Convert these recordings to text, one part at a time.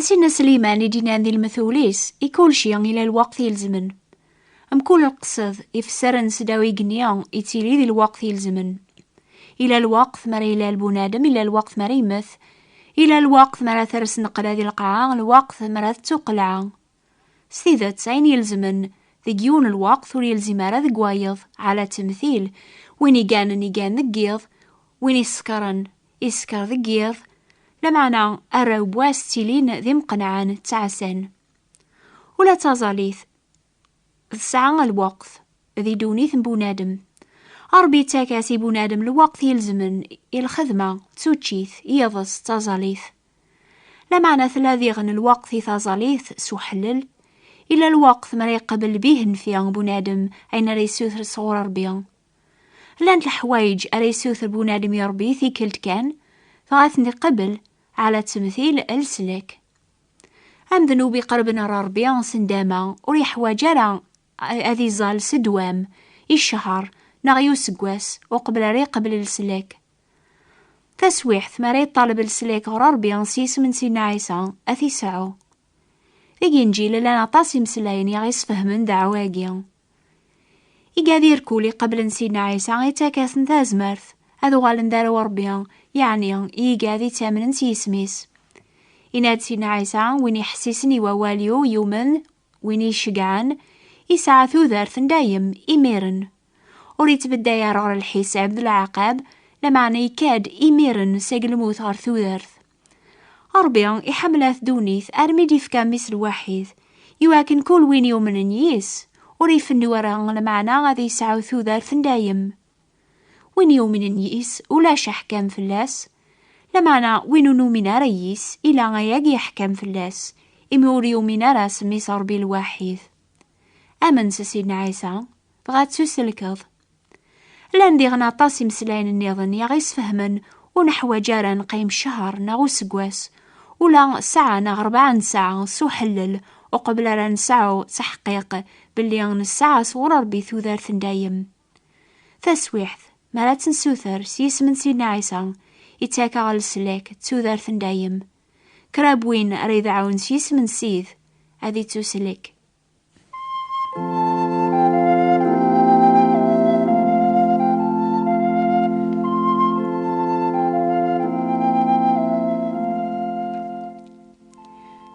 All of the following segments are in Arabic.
سيدنا سليمان يدينا ذي المثوليس يكل شي إلى الوقت يلزمن. كل القصد يفسرن سداوي قنيان يتيلي ذي الوقت يلزمن. إلى الوقت مري إلى البنادم، إلى الوقت مري مث، إلى الوقت مرا ثرس نقل هذه القاعة، الوقت مرا تقلع. سيدة تسعين يلزمن ذيون الوقت ويلزم مرا ذي قوايض على تمثيل وين يقان ذقيض، وين يسكرن يسكر ذقيض، لمعنى أراو بواس تيلين ذي مقنعان تعسن. ولا تزاليث الساعة الوقت ذي دونيث بونادم. أربي تاكاسي بونادم الوقت يلزمن الخدمة تسوتشيث يضس تزاليث. لمعنى ثلاثي غن الوقت تزاليث سوحلل إلى الوقت ما يقبل به نفيان بونادم أين ريسوث صغور ربيان. لان الحوايج أريسوث بونادم يربي في كلت كان فغاثني قبل على تمثيل السلك. أم ذنوبي قربنا ربيان سنداما وريح واجرا أذي زال سدوام الشهر نغيو سقواس وقبل ري قبل السلك. تسويحث مريض طالب السلك غرار بيانسيس من سينا عيسى أثي سعو. ذي إنجيل لنا طاسي مسلاين يغيس فهمن دعواقيا. إيقادير كولي قبل سينا عيسى يتاكاث نتازمرث هذو غالن دارو ربيان، يعني إيقادي تامن سيسميس. إناد سينا عيسى وين يحسسني وواليو يومن وين يشقعن يسعى ثوذارث دايم إميرن. وريت بدا يرغر الحساب ذو العقاب لمعنى يكاد إميرن ساقل موت غار ثوذارث. أربيان يحملاث دونيث أرميدي في كاميس الواحد يواكن كل وين يومن نيس وريف النوران لمعنى غادي يسعى ثوذارث دايم. وين يومن نيس ولاش أحكام فلاس لمعنى وينو نومنا ريس إلا غياقي يحكم فلاس إمور يومنا راس ميصار بالواحد. أمن سيدنا عيسى بغات سوسلكض لان دي غناطاسي مسلاين النظن يغيس فهمن ونحو جارا نقيم شهر نغو سقواس ولا ساعة نغربعا ساعة سوحلل وقبل ران ساعة تحقيق باللي الساعة صغرر بثوذارث دايم. تسويحث مرات سوثر سيس من سيدنا عيسى يتاكا غال السلاك تثوذارث دايم. كرابوين أريد عاون سيس من سيث هذي تسلك.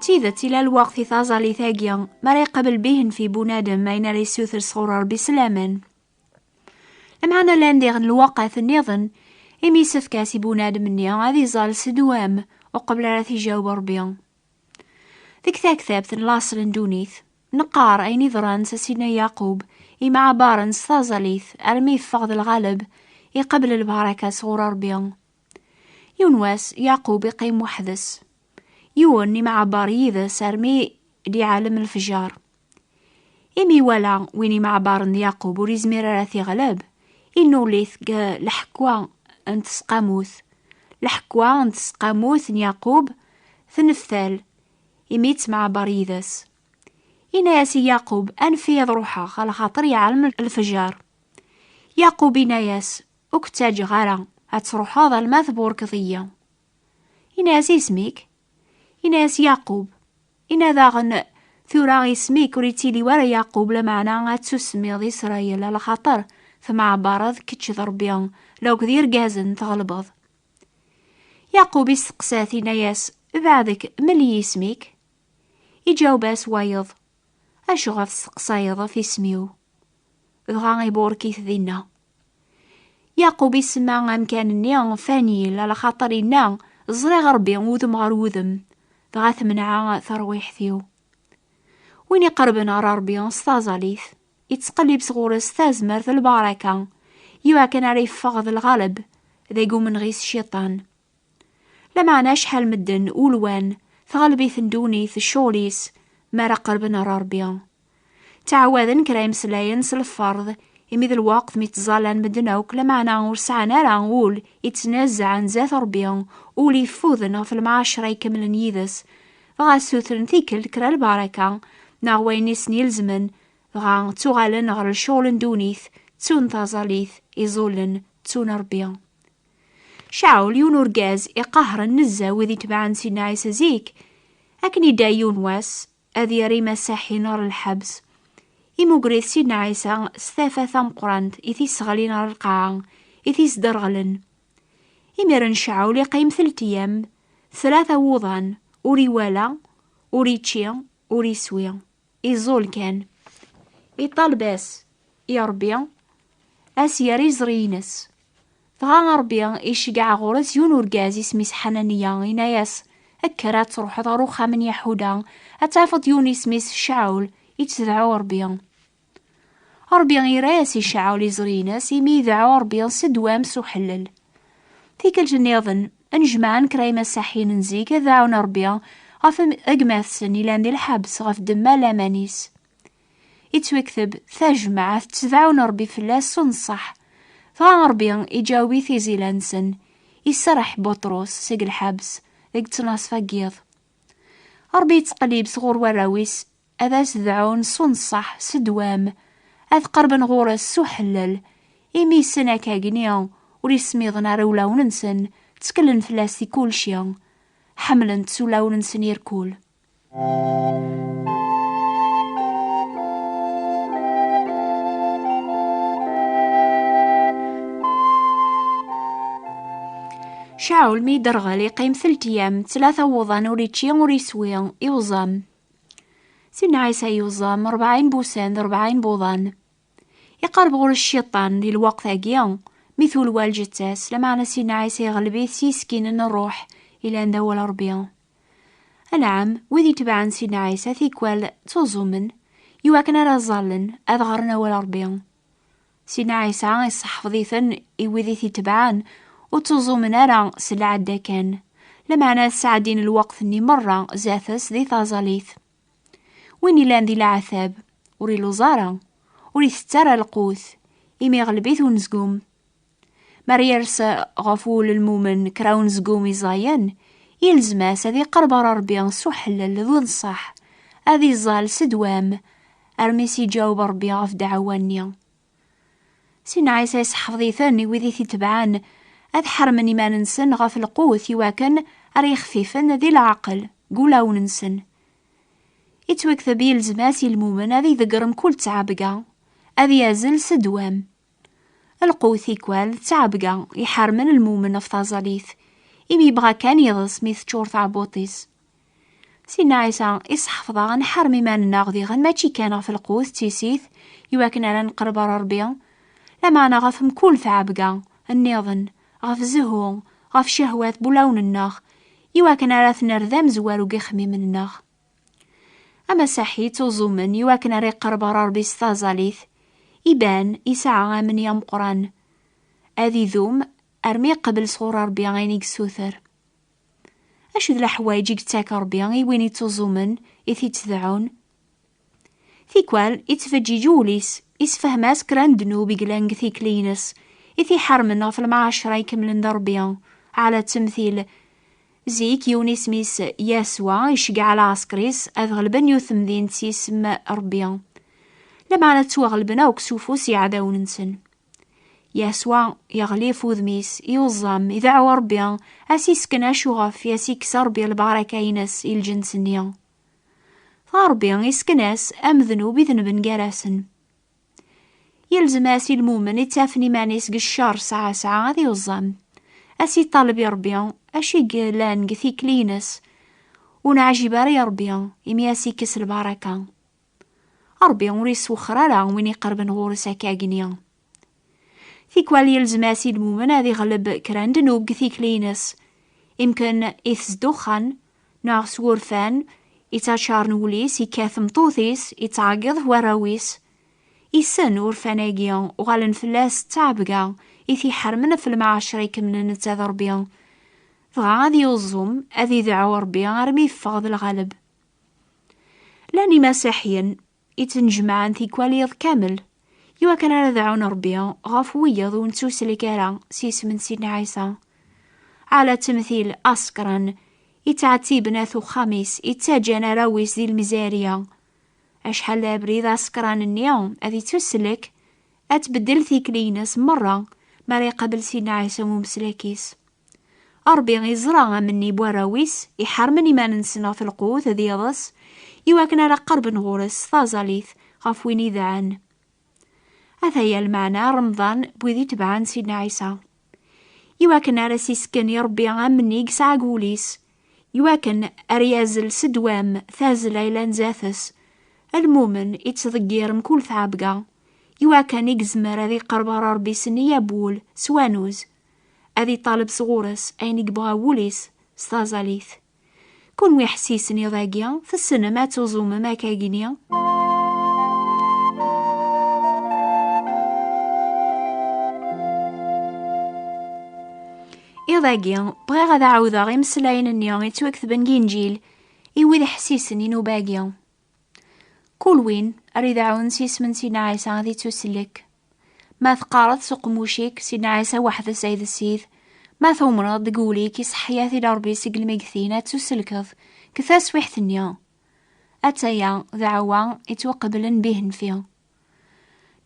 تيذت إلى الوقت ثازالي ثاقيا ما يقبل بهن في بونادم ما ينري سوثر صغرر بسلاما. لمعنا لانديغن الوقت النظن إميسف كاسي بونادم النيا هذي زال سدوام وقبل راثي جاوب ربيان. ذيك ثاك ثابت لاصل دونيث نقار أي نظران سيدنا يعقوب مع بارن ستازاليث أرمي فقد الغالب يقبل البركة صغور ربيان. يونواس يعقوب يقيم وحدس يوني مع باريذس أرمي دي عالم الفجار. إمي ولا ويني مع بارن يعقوب وريزمير راثي غلب إنو ليث لحكوا أنت سقاموث لحكوا أنت سقاموث يعقوب ثنفثال يميت مع بريدس. إنا ياسي يعقوب أنفيض روحا على خاطر يعلم الفجار. يعقوب إنا ياس أكتاج غارة هتروح هذا المذبور كضية. إنا ياسي اسميك إنا ياس يعقوب إنا ذاغن ثوراغي اسميك وريتيلي ورا يعقوب لمعنى غاتسوسمي ذي إسرائيل على خاطر فمع بارض كتش ضربيان لو كثير جازن تغلبض. يعقوب يسقساثي نياس بعدك ملي اسميك يجاوباس وايض أشو غاف سقسايض في سميو غاغي بوركيث ذينا. يعقوب يسمع أمكان النيان فانيل على خاطر إنا زري غربي وذم غار وذم غاث منع ثرويح ثيو. وين يقربنا ربيان ستازاليث يتقلب صغور استازمر في البركة يواكن عريف فغض الغالب ذيقو من غيس الشيطان. لما شحال مدن أولوان ثغلبي ثندوني ثشوليس ما رقربنا ربيان. تعوذن كرايم سلاين سلفارض يميذ الوقت ميتزالان مدنوك لمعنا ورسعنا رانغول يتنازع عن ذات ربيان ولي يفوذن في المعاشرة يكملن يذس فغاسوثن ثيكل كرا البركة ناغوين يسني الزمن غا تغالن غر الشغل دونيث تون تازاليث يزولن تون ربيان. شعول يونور جاز يقهر النزا وذي تبعن سينا عيسى زيك أكني دايون واس أذي ريما ساحي نار الحبس إموغريث سيدنا عيسى ستافة مقرانت إثي سغلي نار القاعة إثي سدرغلن إميرن شعو لي قيم 3 أيام 3 وضان أوري والا أوري تشي أوري سوي إزول كان إطالباس يا ربي أسياري زرينس فغا ربي إشقع غورس يون ورقازي سميس حنانيا إناياس أكرات تروح ضروخا من يحودا أتعفض يوني سميس شعول يتدعو ربي يراسي شعول يزرينس يمي يدعو ربي سدوام سوحلل تيك الجنيضن أنجمعن كرايما ساحين نزيك دعون ربي غف أقماثسن إلان دي الحبس غف دما لامانيس يتوكتب تجمع تدعون ربي فلاس صنصح فغا ربي يجاوبي في زيلانسن يسرح بطروس سيق الحبس ذيك تناصفا قيض ربي يتقليب صغور وراويس أذا سدعون صنصح سدوام أذ قربن غورس سوحلل إمي سنة كاقنيا وريسميضنا رولاو ننسن تسكلن فلاسي كل شيء حملن تسولاو ننسن يركول شعول مي درغالي قيم 3 أيام 3 وضان وريتشي وريسوي يوزام سيدنا عيسى يوزام 40 بوسان 40 بوضان يقرب غور الشيطان للوقت أقيان مثل والجتاس لمعنى سيدنا عيسى يغلبي سيسكين الروح إلى أن دول ربيان نعم وذي تبعن سيدنا عيسى ثيكوال توزومن يواكنا رزالن أذغرنا ولا ربيان سيدنا عيسى يصحفظيثن إوذي تبعن وتوزومن أرى سلعة داكان لمعنى سعدين الوقت اني مرة زاثس ذي ثازاليث ويني لان ذي العذاب وري لوزارة وري ستارة القوث إمي غلبيث ونزقوم مريرس غفول المؤمن كراون زقوم يزاين يلزماس هذي قرب ربي سوحلل ذو نصح هذي زال سدوام أرميسي جاوب ربي غف دعوانيا سينا عيسى يسحفظي ثاني وذي تبعان أذ حرمني ما ننسن غف القوث يواكن أريخ خفيفن ذي العقل قولاو ننسن يتوكثب يلزماسي المؤمن هذي ذقرم كل تعبقا هذي يازل سدوام القوث يكوال تعبقا يحرمن المؤمن في ثازاليث إمي بغا كان يضس ميث تشورث عبوطيس سينا عيسى يصحفظا غن حرمي ما نناغذي غن ماشي كان في القوث تيسيث يواكن على نقرب ربيا لما أنا غفم كل تعبقا النيضن غف زهو غف شهوات بلاون الناخ يواكن على ثنر ذام زوارو قخمي من الناخ أما ساحيت وزومن يواكن على قرب ربي ستازاليث إبان إساعة من يام قران أذي ذوم أرمي قبل صغور ربي غينيك سوثر أشد الحوايج يكتاك ربي ويني توزومن إثي تدعون ثيكوال يتفجي جوليس إسفهماس كران دنوب يقلانك ثيكلينس إثي حرمنا في المعاشرة يكملن دربيان على تمثيل زيك يونيس ميس ياسوا يشقع على عسكريس أذغلبن يثمذين تيسم ربيان لما نتوغلبنا وكسوفوس يعداو ننسن ياسوا يغلي فوذميس يوزام يدعو ربيان أسيسكنا شغف ياسيكس ربي الباركة ينس الجنس النيا فربيان يسكناس أم ذنوب ذنب قراسن يلزم أسي المؤمن يتافني مانيس قشار ساعة ساعة ذي وزام أسي طالب يربيان أشي قلان قثي كلينس ونعجب يربيان يمياسي كس البركة ربيان وريس وخرارا وين يقرب نغورس كاقنيا ثيكوال يلزم أسي المؤمن هذي غلب كران دنوب قثي كلينس يمكن إثزدوخان ناغس ورفان يتاشار نوليس يكاثم طوثيس يتعاقض وراويس إسان ورفاناقيا وغالن فلاس تعبقا إثي حرمنا في المعاشرة يكملن نتاذ ربيا فغا غادي يوزوم أذي دعو ربيا رمي فغض الغالب لاني مسيحيا يتنجمعان ثيكواليض كامل يوا كان على دعون ربيا غافويض ونسوس لكارا سيس من سيدنا عيسى على تمثيل أسكرا يتعتي بناثو خميس يتاجانا راويس ذي المزارية أشحال لابريد أسكران النيوم أذي تسلك أتبدل ثيكلينس مرة مري قبل سيدنا عيسى ومسلاكيس أربي غيزرا مني بوراويس يحرمني ما ننسنا في القوت ذي يضس يواكن على قرب نغورس ثازاليث غاف وين يذعن. هذا المعنى رمضان بوذي تبعان سيدنا عيسى. يواكن على سيسكن يربي مني قسع قوليس، يواكن أريازل سدوام ثازل إلى زاثس المؤمن يتذكر مكل ثعبقة، يواكن يقزمر هذي قرب ربي سنية بول سوانوز هذي طالب صغورس أين يقبغى وليس ستازاليث. كون ويحسيس نضاقيا في السنة ما توزوم ما كاقينيا. إضاقيا بغي غادا عوضا غي مسلاين النيا يتوكثبن جينجيل إوذ حسيسني نوباقيا. كل وين أريد عون سيس من سيدنا عيسى غادي تسلك، ما ثقارت سوق موشيك سيدنا عيسى واحد سيد السيد، ما ثومرض قولي كيس حياتي لربي سقل ميقثينات تسلكض كثاس ويحثنيا أتايا دعوة يتوقبلن بهن فيها.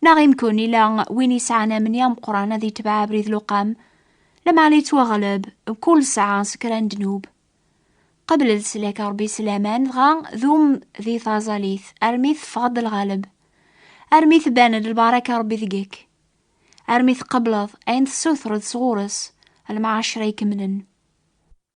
ناغ يمكن إلا وين يسعنا من يام قرآن ذي تبع بريد لقام لما علي توغلب بكل ساعة سكران دنوب. قبل السلاك ربي سلامان غا ذوم ذي ثازاليث أرميث فغض الغالب، أرميث باند البركة ربي ذقيك، أرميث قبلض أين تسوثرد صغورس المعاشرة يكملن.